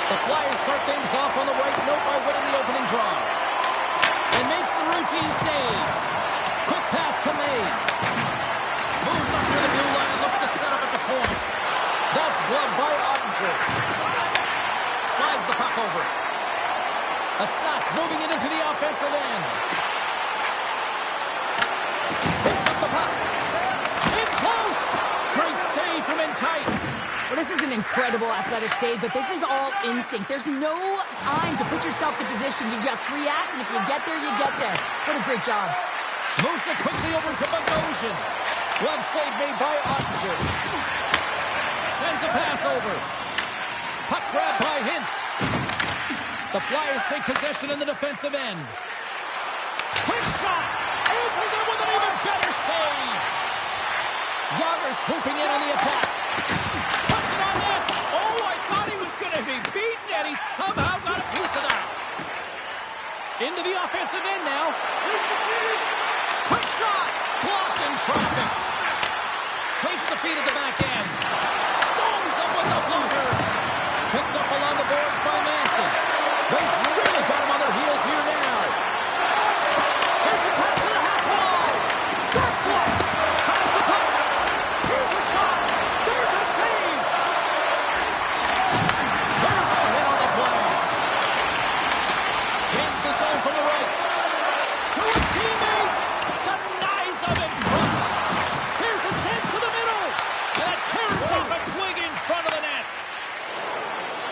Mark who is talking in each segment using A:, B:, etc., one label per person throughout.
A: The Flyers start things off on the right note by winning the opening draw. And makes the routine save. Quick pass to May. Moves up near the blue line and looks to set up at the point. That's gloved by Ottinger. Slides the puck over. Assat's moving it into the offensive end. Picks up the puck. In close. Great save from in tight.
B: Well, this is an incredible athletic save, but this is all instinct. There's no time to put yourself to position. You just react, and if you get there, you get there. What a great job.
A: Moves it quickly over to Bogosian. Glove save made by Ottinger. Sends a pass over. Puck grab by Hintz. The Flyers take possession in the defensive end. Quick shot. Answers it with an even better save. Yager swooping in on the attack. Puts it on net. Oh, I thought he was going to be beaten, and he somehow got a piece of that. Into the offensive end now. Quick shot. Blocked in traffic. Takes the feed at the back end. Stones up with the blocker. Picked up along the boards by Manson. They've really got him on their heels here now. There's a pass to the half wall. That's blocked. Pass the puck. Here's a shot. There's a save. There's a hit on the play. Gains the zone from the right. To his teammate. Denies him in front. Here's a chance to the middle. And that carries off a twig in front of the net.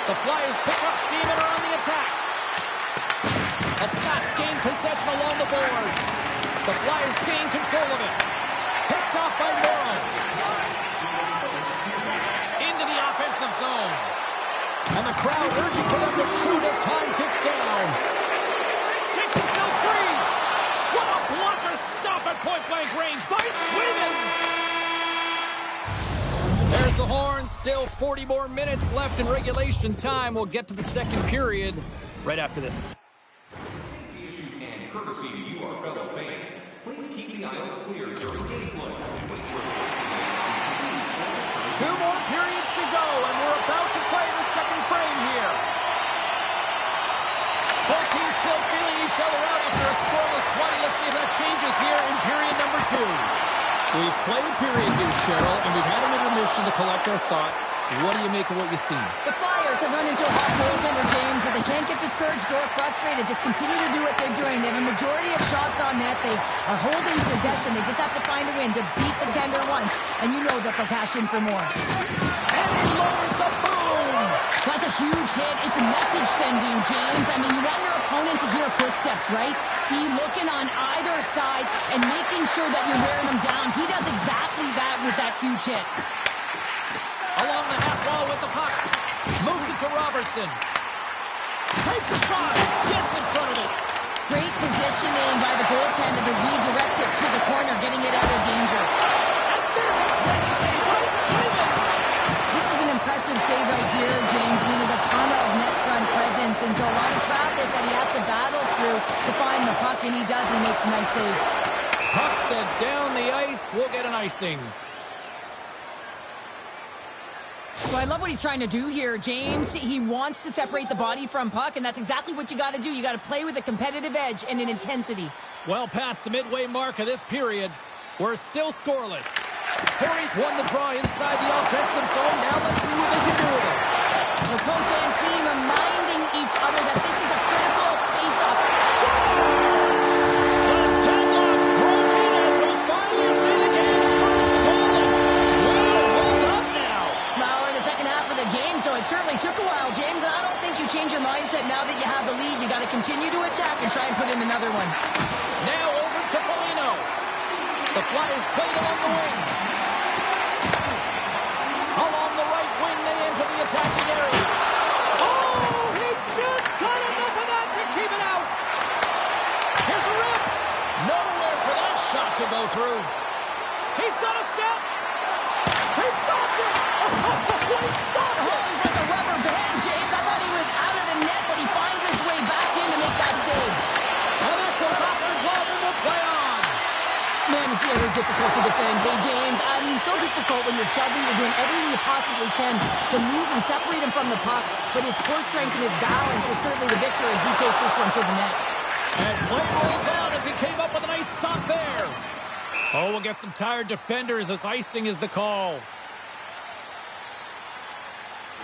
A: The Flyers pick up steam and are on the attack. Assat's gained possession along the boards. The Flyers gain control of it. Picked off by Morrow. Into the offensive zone. And the crowd urging for them to shoot as time ticks down. Shakes himself free. What a blocker stop at point-blank range by Sweden. There's the horn. Still 40 more minutes left in regulation time. We'll get to the second period right after this.
C: And courtesy to you, our fellow fans, please keep the aisles clear during gameplay.
A: Two more periods to go, and we're about to play the second frame here. Both teams still feeling each other out after a scoreless 20. Let's see if that changes here in period number 2. We've played a period here, Cheryl, and we've had an intermission to collect our thoughts. What do you make of what you've seen?
B: The Flyers have run into a hot goaltender, James, but they can't get discouraged or frustrated. Just continue to do what they're doing. They have a majority of shots on net. They are holding possession. They just have to find a win to beat the tender once, and you know that they'll cash in for more.
A: And he lowers the boom!
B: That's a huge hit. It's a message sending, James. I mean, you want your opponent to hear footsteps, right? Be looking on either side and making sure that you're wearing them down. He does exactly that with that huge hit.
A: Along the half wall with the puck. Moves it to Robertson. Takes a shot. Gets in front of it.
B: Great positioning by the goaltender to redirect it to the corner, getting it out of danger.
A: And there's a great save by Sweden.
B: This is an impressive save right here, James. I mean, there's a ton of net front presence, and so a lot of traffic that he has to battle through to find the puck, and he does, and he makes a nice save.
A: Puck sent down the ice. We'll get an icing.
B: Well, I love what he's trying to do here, James. He wants to separate the body from puck, and that's exactly what you got to do. You got to play with a competitive edge and an intensity.
A: Well past the midway mark of this period, we're still scoreless. Corey's won the draw inside the offensive zone. Now let's see what they can do with it.
B: The coach and team reminding each other that this is a critical face-off. Scores!
A: The deadlock broken as we finally see the game's first goal. We'll hold up now.
B: Now we're in the second half of the game, so it certainly took a while, James. And I don't think you change your mindset now that you have the lead. You got to continue to attack and try and put in another one.
A: Now over to Foligno. The Flyers played along the wing. Along the right wing, they enter the attacking area. Oh, he just got enough of that to keep it out. Here's a rip. Nowhere for that shot to go through. He's got a step. He stopped it. Oh, he stopped it.
B: Oh, he's like a rubber band, James. I thought he was out of the net, but he finds his way back in to make that save.
A: And that goes off the glove and will play on.
B: Man, it's ever difficult to defend. Hey, James, I mean, so do difficult when you're shoving. You're doing everything you possibly can to move and separate him from the puck. But his core strength and his balance is certainly the victor as he takes this one to the net.
A: And play rolls on as he came up with a nice stop there. Oh, we'll get some tired defenders as icing is the call.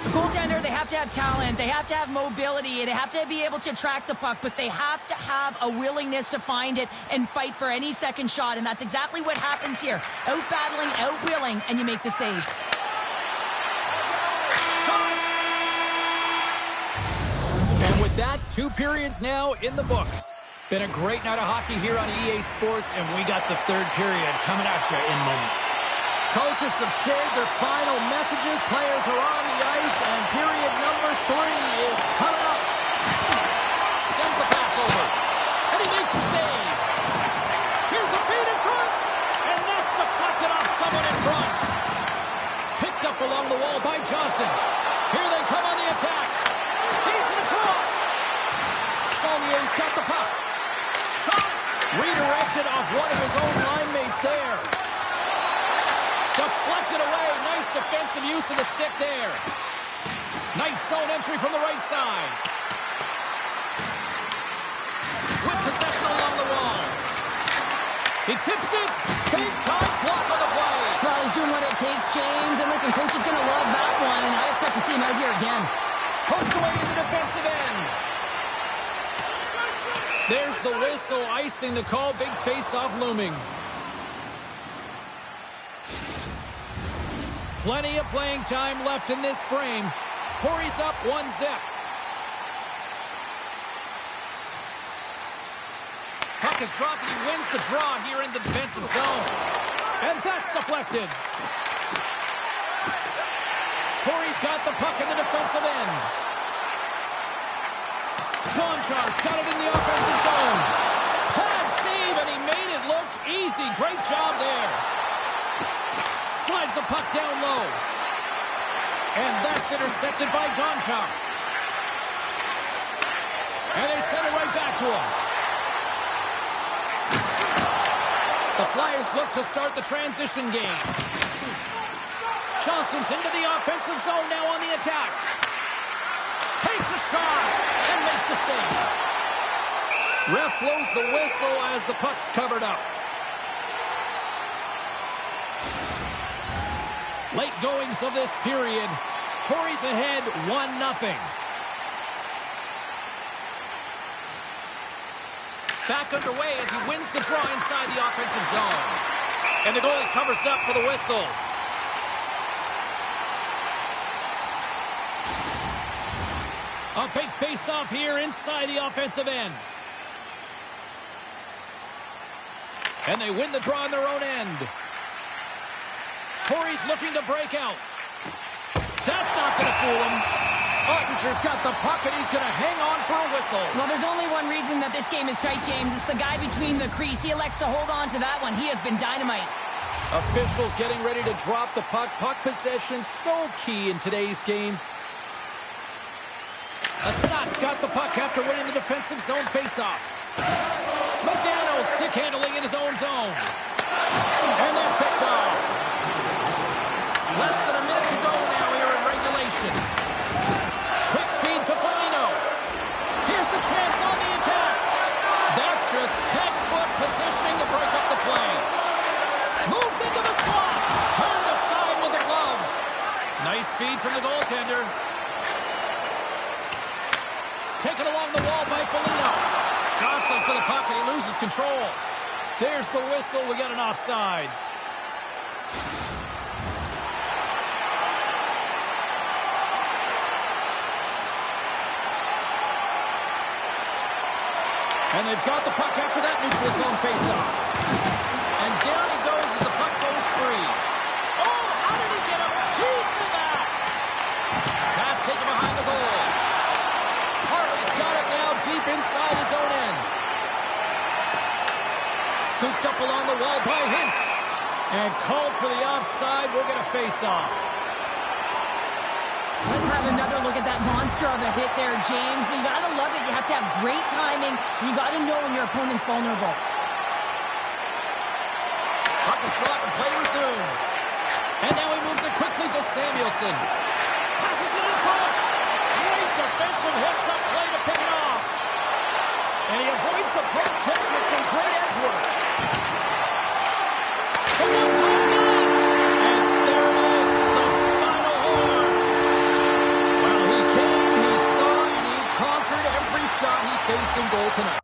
B: The goaltender, they have to have talent, they have to have mobility, they have to be able to track the puck, but they have to have a willingness to find it and fight for any second shot, and that's exactly what happens here. Out-battling, out-willing, and you make the save.
A: And with that, 2 periods now in the books. Been a great night of hockey here on EA Sports, and we got the 3rd period coming at you in moments. Coaches have shared their final messages. Players are on the ice, and period number 3 is coming up. Sends the pass over, and he makes the save. Here's a feed in front, and that's deflected off someone in front. Picked up along the wall by Johnston. Here they come on the attack. Feeds it across. Saulnier's got the puck. Shot. Redirected off one of his own line mates there. Deflected away. Nice defensive use of the stick there. Nice zone entry from the right side. With possession along the wall. He tips it. Big time block on the play.
B: Well, he's doing what it takes, James. And listen, coach is going to love that one, and I expect to see him out here again.
A: Poked away in the defensive end. There's the whistle, icing the call. Big face-off looming. Plenty of playing time left in this frame. Corey's up 1-0. Puck is dropped and he wins the draw here in the defensive zone. And that's deflected. Corey's got the puck in the defensive end. Gonchar's got it in the offensive zone. Pad save, and he made it look easy. Great job there. Slides the puck down low. And that's intercepted by Gonchar. And they send it right back to him. The Flyers look to start the transition game. Johnston's into the offensive zone now on the attack. Takes a shot and makes the save. Ref blows the whistle as the puck's covered up. Late goings of this period. Corey's ahead 1-0. Back underway as he wins the draw inside the offensive zone. And the goalie covers up for the whistle. A big face-off here inside the offensive end. And they win the draw on their own end. Corey's looking to break out. That's not going to fool him. Ottinger's got the puck, and he's going to hang on for a whistle.
B: Well, there's only one reason that this game is tight, James. It's the guy between the crease. He elects to hold on to that one. He has been dynamite.
A: Officials getting ready to drop the puck. Puck possession so key in today's game. Assat's got the puck after winning the defensive zone faceoff. Modano stick handling in his own zone. And that's picked off. Less than a minute to go now here in regulation. Quick feed to Foligno. Here's a chance on the attack. That's just textbook positioning to break up the play. Moves into the slot. Turned aside with the glove. Nice feed from the goaltender. Taken along the wall by Foligno. Jostling for the puck, and he loses control. There's the whistle. We got an offside. And they've got the puck after that neutral zone faceoff. And down he goes as the puck goes free. Oh, how did he get a piece of that? Pass taken behind the goal. Harley's got it now deep inside his own end. Scooped up along the wall by Hintz. And called for the offside. We're going to face off.
B: Let's have another look at that monster of a hit there, James. You got to love it. You have to have great timing. You got to know when your opponent's vulnerable.
A: Puck is shot and play resumes. And now he moves it quickly to Samuelson. Passes it in front. Great defensive hits-up play to pick it off. And he avoids the poke check with some great edge work. The one-time blast. And there it is, the final horn. Well, he came, he saw, and he conquered every shot he faced in goal tonight.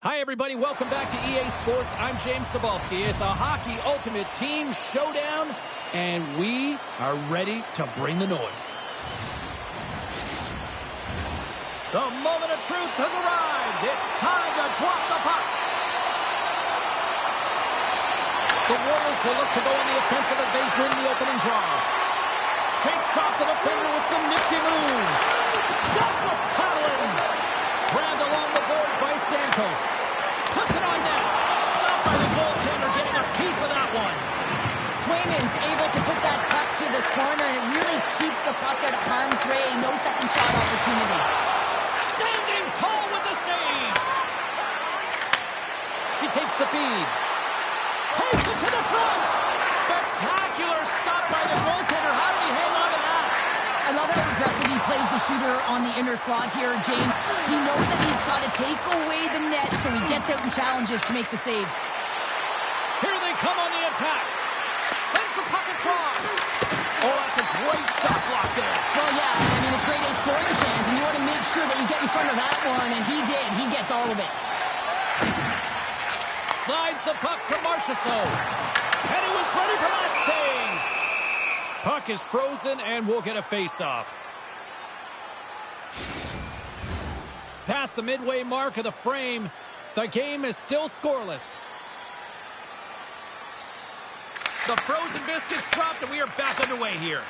A: Hi, everybody. Welcome back to EA Sports. I'm James Cebulski. It's a Hockey Ultimate Team Showdown, and we are ready to bring the noise. The moment of truth has arrived. It's time to drop the puck. The Warriors will look to go on the offensive as they win the opening draw. Shakes off the defender with some nifty moves. That's a paddling. Grabbed along the boards by Stamkos. Puts it on net. Stopped by the goaltender, getting a piece of that one.
B: Swayman's able to put that puck to the corner, and it really keeps the puck out of harm's way. No second shot opportunity.
A: Standing tall with the save. She takes the feed. Takes it to the front. Spectacular stop by the goaltender. How did he hang on to that?
B: I love how aggressive he plays the shooter on the inner slot here, James. He knows that he's got to take away the net, so he gets out and challenges to make the save.
A: Here they come on the attack. Sends the puck across. Oh, that's a great shot block there.
B: Well, yeah, I mean, it's great A scoring chance, and you want to make sure that you get in front of that one, and he did. He gets all of it.
A: Slides the puck to Marchessault. And he was ready for that save. Puck is frozen, and we'll get a face-off. Past the midway mark of the frame, the game is still scoreless. The frozen biscuits dropped, and we are back underway here.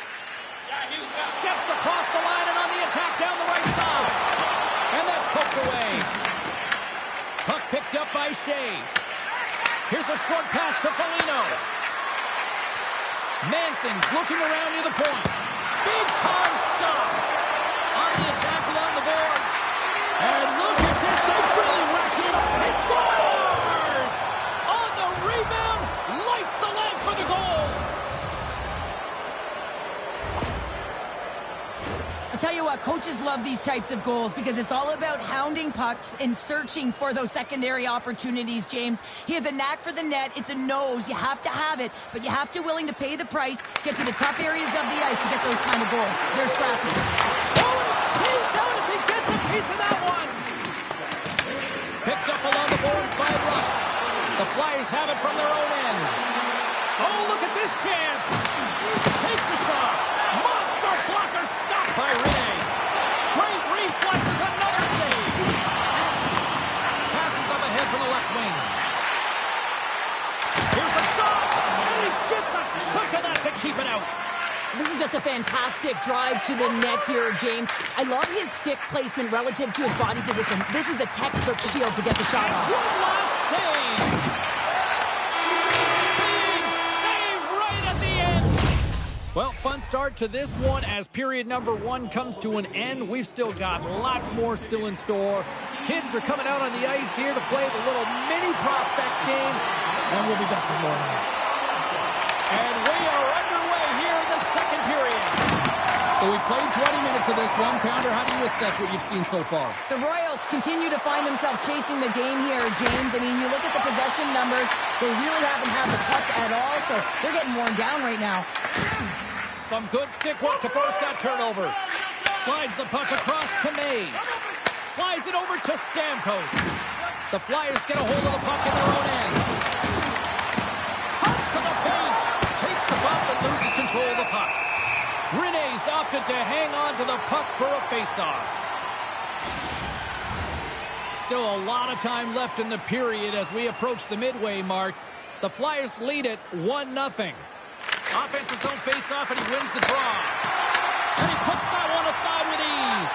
A: Steps across the line and on the attack down the right side. And that's poked away. Puck picked up by Shea. Here's a short pass to Foligno. Manson's looking around near the point. Big time stop. On the attack along the boards. And look at this. They really wrecked
B: love these types of goals because it's all about hounding pucks and searching for those secondary opportunities, James. He has a knack for the net. It's a nose. You have to have it, but you have to willing to pay the price, get to the tough areas of the ice to get those kind of goals. They're scrappy.
A: Oh, and it stays out as he gets a piece of that one. Picked up along the boards by Rust. The Flyers have it from their own end. Oh, look at this chance. Takes a shot. Monster blocker stopped by Rene. Great reflexes, another save. Passes up ahead from the left wing. Here's a shot, and he gets a chunk of that to keep it out.
B: This is just a fantastic drive to the net here, James. I love his stick placement relative to his body position. This is a textbook shield to get the shot off.
A: One last save. Big save right at the end. Well, fun start to this one as period number 1 comes to an end. We've still got lots more still in store. Kids are coming out on the ice here to play the little mini prospects game, and we'll be back with more. And we are underway here in the second period. So we played 20 minutes of this one. Pounder, how do you assess what you've seen so far?
B: The Royals continue to find themselves chasing the game here, James. I mean, you look at the possession numbers, they really haven't had the puck at all, so they're getting worn down right now.
A: Some good stick work to force that turnover. Slides the puck across to May. Slides it over to Stamkos. The Flyers get a hold of the puck in their own end. Cuts to the paint. Takes a bump and loses control of the puck. Rene's opted to hang on to the puck for a faceoff. Still a lot of time left in the period as we approach the midway mark. The Flyers lead it 1-0. Offensive zone faceoff, and he wins the draw. And he puts that one aside with ease.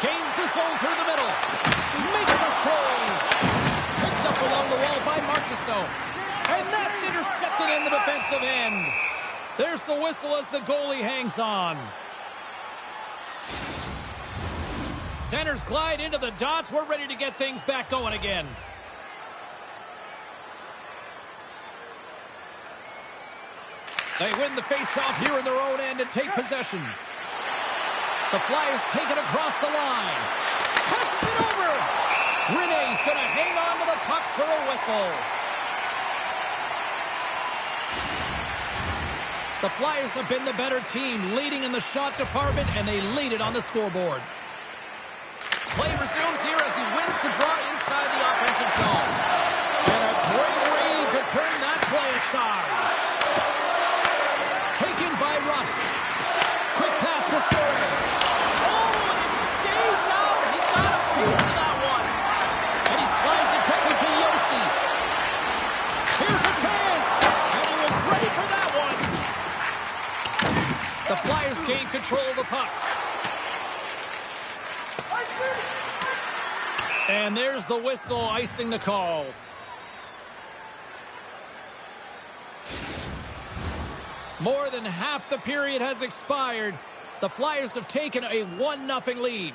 A: Gains the zone through the middle. Makes a save. Picked up along the wall by Marchessault. And that's intercepted in the defensive end. There's the whistle as the goalie hangs on. Centers glide into the dots. We're ready to get things back going again. They win the faceoff here in their own end and take possession. The Flyers take it across the line. Passes it over. Rene's going to hang on to the puck for a whistle. The Flyers have been the better team, leading in the shot department, and they lead it on the scoreboard. Play resumes here as he wins the draw inside the offensive zone. And a great read to turn that play aside. Taken by Rust. Quick pass to Sorey. Oh, and it stays out. He got a piece of that one. And he slides it quickly to Yossi. Here's a chance. And he was ready for that one. The Flyers gain control of the puck. And there's the whistle icing the call. More than half the period has expired. The Flyers have taken a 1-0 lead.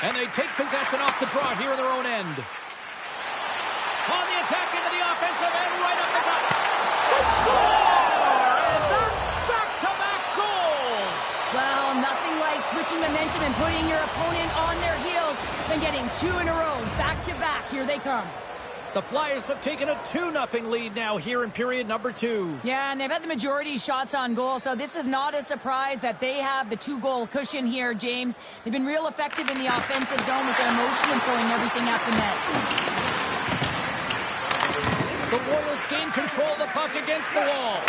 A: And they take possession off the draw here in their own end. On the attack into the offensive end, right up the gut. They score! And that's back-to-back goals!
B: Well, nothing like switching momentum and putting your opponent on their heels than getting 2 in a row. Back-to-back, here they come.
A: The Flyers have taken a 2-0 lead now here in period number 2.
B: Yeah, and they've had the majority of shots on goal, so this is not a surprise that they have the 2-goal cushion here, James. They've been real effective in the offensive zone with their motion and throwing everything at the net.
A: The Royals gain control of the puck against the wall.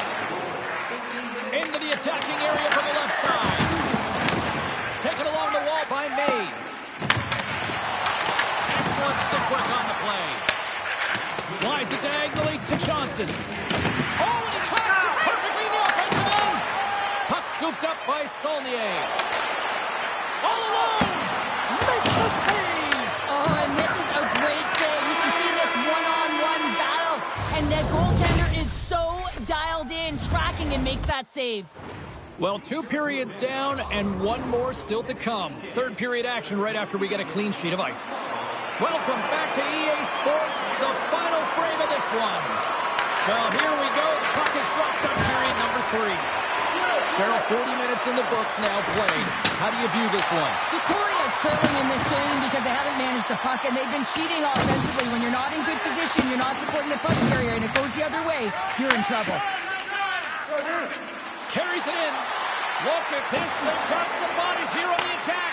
A: Into the attacking area from the left side. Taken along the wall by May. Excellent stick work on the play. Slides it diagonally to Johnston. Oh, and he tracks it perfectly in the offensive end. Puck scooped up by Saulnier. All alone. Makes the save.
B: Oh, and this is a great save. You can see this one-on-one battle. And that goaltender is so dialed in, tracking, and makes that save.
A: Well, 2 periods down and 1 more still to come. Third period action right after we get a clean sheet of ice. Welcome back to EA Sports, the final frame of this one. Well, here we go. The puck is dropped on period number 3. Cheryl, 40 minutes in the books now played. How do you view this one?
B: Victoria's trailing in this game because they haven't managed the puck, and they've been cheating offensively. When you're not in good position, you're not supporting the puck carrier, and it goes the other way, you're in trouble.
A: Carries it in. Look at this. They've got some bodies here on the attack.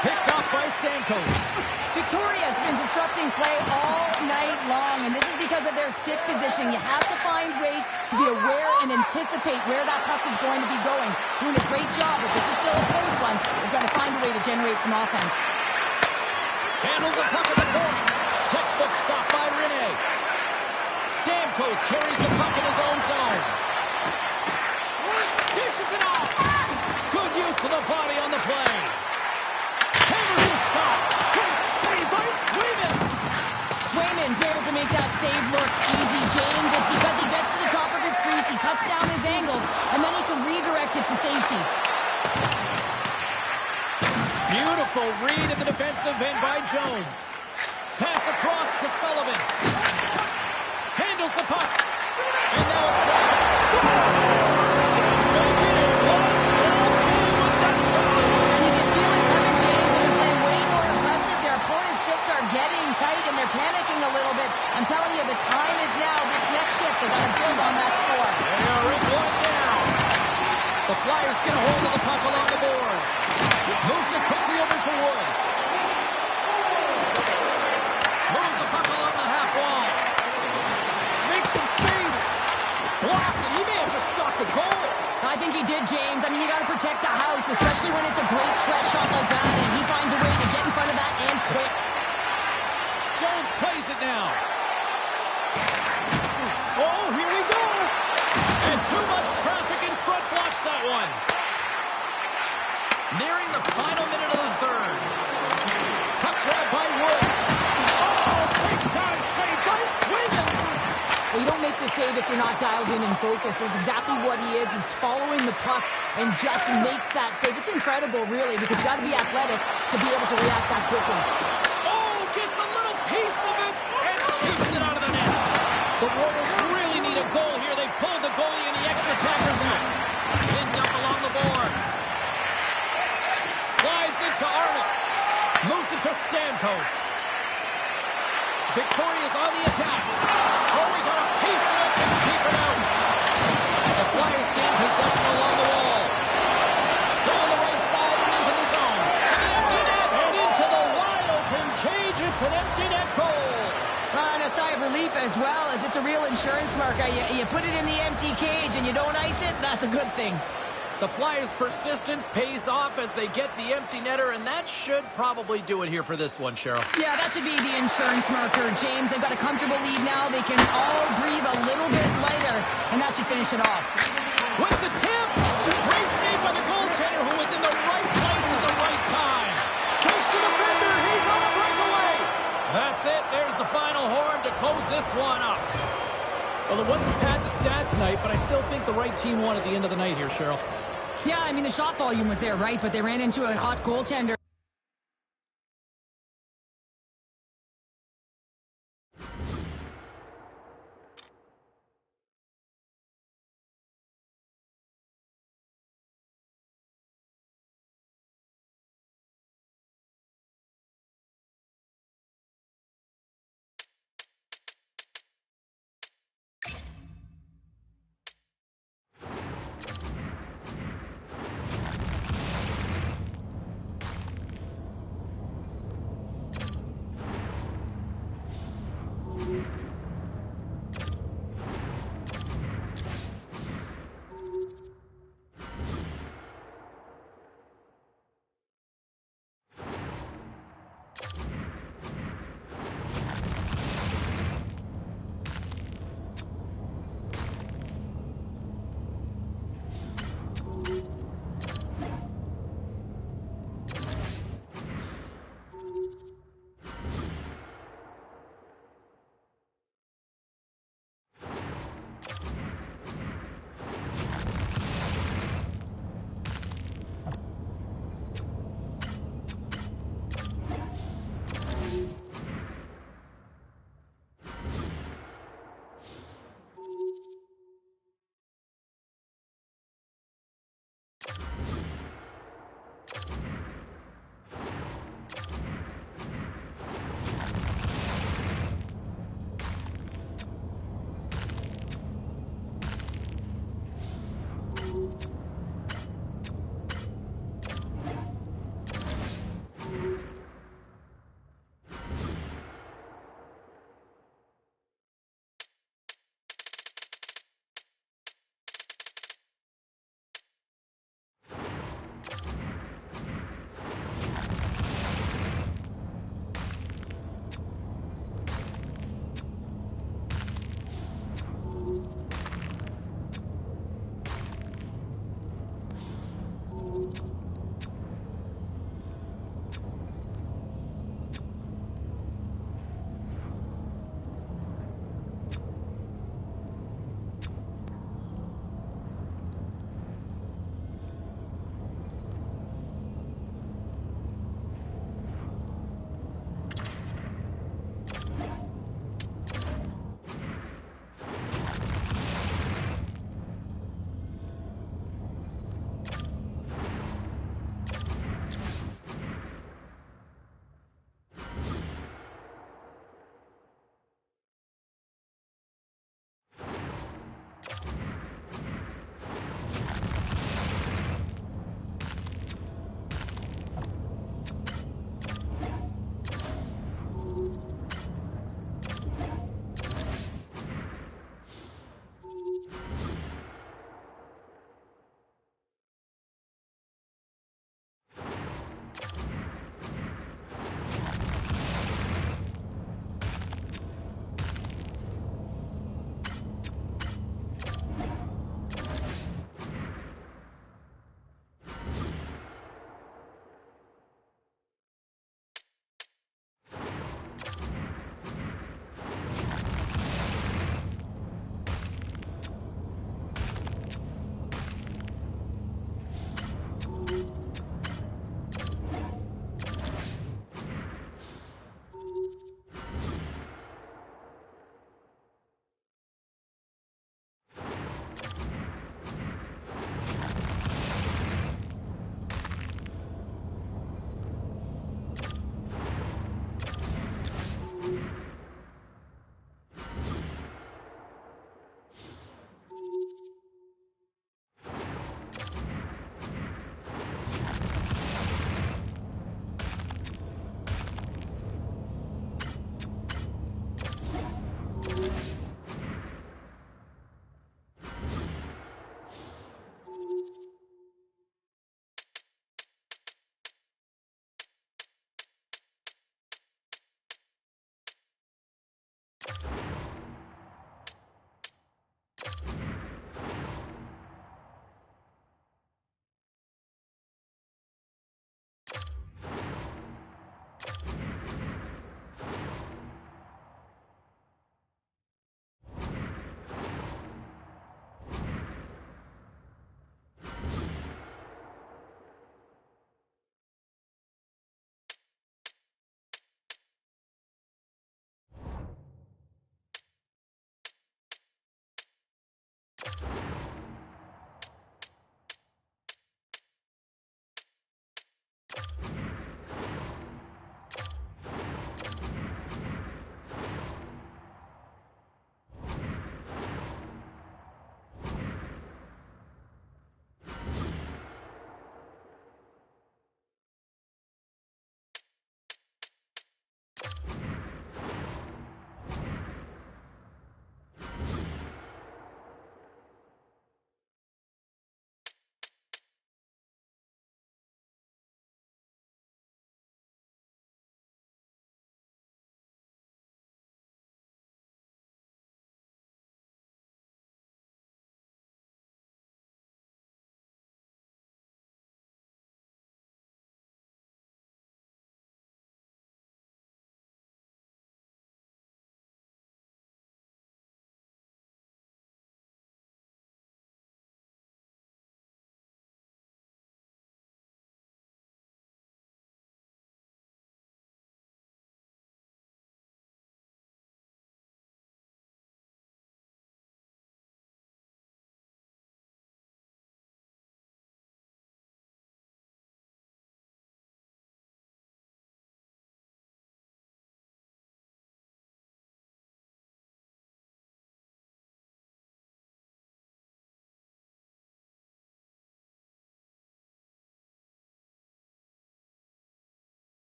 A: Picked off by Stamkos.
B: Victoria's been disrupting play all night long, and this is because of their stick position. You have to find ways to be aware and anticipate where that puck is going to be going. Doing a great job, but this is still a close one. They've got to find a way to generate some offense.
A: Handles the puck at the point. Textbook stop by Rene. Stamkos carries the puck in his own zone. Dishes it off. Good use of the body on the play. Hammers his shot. Good save by Swayman.
B: Swayman's able to make that save look easy, James. It's because he gets to the top of his crease, he cuts down his angles, and then he can redirect it to safety.
A: Beautiful read in the defensive end by Jones. Pass across to Sullivan. Handles the puck. And now it's grabbed. Score!
B: Getting tight, and they're panicking a little bit. I'm telling you, the time is now. This next shift, they got to build on that score.
A: They are in one now. The Flyers get a hold of the puck along the boards. Moves it quickly over to Wood. Moves the puck along the half wall. Makes some space. Blocked, and he may have just stopped a goal.
B: I think he did, James. I mean, you got to protect the house, especially when it's a great threat shot like that, and he finds a way to get in front of that and quick.
A: Jones plays it now. Oh, here we go. And too much traffic in front blocks that one. Nearing the final minute of the third. Puck grab by Wood. Oh, big time save by Swayman.
B: Well, you don't make the save if you're not dialed in and focused. That's exactly what he is. He's following the puck and just makes that save. It's incredible, really, because you got to be athletic to be able to react that quickly.
A: Gets a little piece of it and keeps it out of the net. The Warriors really need a goal here. They pulled the goalie and the extra tackers out. Pinned up along the boards. Slides into Arnold. Moves it to Stamkos. Victoria's on the attack. Oh, we got a piece of it to keep it out. The Flyers gain possession along the wall. Down the right side and into the zone. To the empty net and into the wide open cage. It's an empty net goal.
B: And a sigh of relief as well, as it's a real insurance marker. You put it in the empty cage and you don't ice it, that's a good thing.
A: The Flyers' persistence pays off as they get the empty netter, and that should probably do it here for this one, Cheryl.
B: Yeah, that should be the insurance marker, James. They've got a comfortable lead now. They can all breathe a little bit lighter, and that should finish it off.
A: With the tip! Great save by the goaltender, who was in the right place at the right time. Shakes the defender. He's on a breakaway. That's it. There's the final horn to close this one up. Well, it wasn't bad the stats night, but I still think the right team won at the end of the night here, Cheryl.
B: Yeah, I mean, the shot volume was there, right? But they ran into a hot goaltender.